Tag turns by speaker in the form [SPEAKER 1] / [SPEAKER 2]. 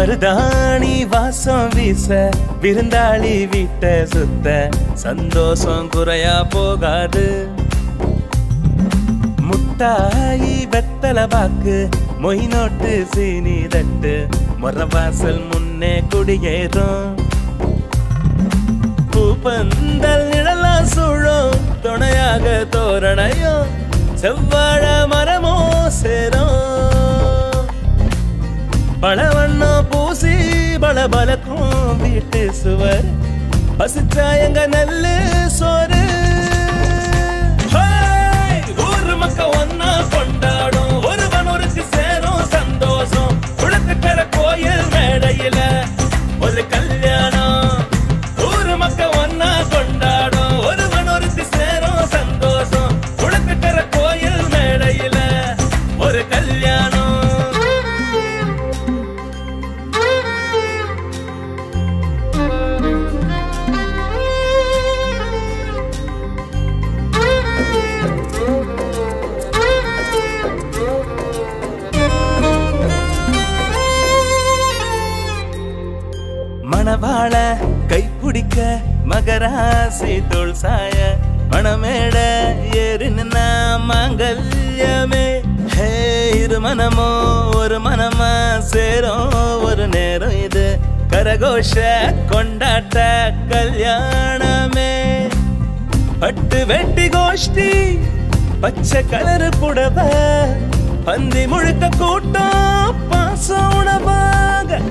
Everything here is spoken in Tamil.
[SPEAKER 1] மருதாணி வாசம் வீச விருந்தாளி வீட்ட சுத்த சந்தோஷம் குறையா போகாது. முட்டாயி வெத்தல பாக்கு மொய் நோட்டு சீனி தட்டு மொரவாசல் முன்னே குடியேறும். பூப்பந்தல் நிழலா சூழும் துணையாக தோரணையும் செவ்வாழ மரமோ சேரும். பழவண்ணம் பூசி பலபலக்கும் வீட்டு சுவர் பசிச்சா எங்க நெல்லு சோறு. ஊரு மக்க ஒன்னா கொண்டாடும் ஒருவன் ஒருக்கு சேரும் சந்தோஷம். குளத்துக்கர கோயில் மேடையில ஒரு கல்யாணம். ஊரு மக்க ஒன்னா கொண்டாடும் ஒருவன் ஒருக்கு சேரும் சந்தோஷம். குளத்துக்கர கோயில் மேடையில ஒரு கல்யாணம். மணவாள கைப்பிடிக்க மகராசி தோள் சாய மணமேட ஏறி நின்னா மாங்கல்யமே. ஹே இரு மனமோ ஒரு மனமா சேரும் ஒரு நேரம் இது கரகோஷ கொண்டாட்ட கல்யாணமே. பட்டு வெட்டி கோஷ்டி பச்சை கலரு புடவ பந்தி முழுக்க கூட்டம் பாச உணவாக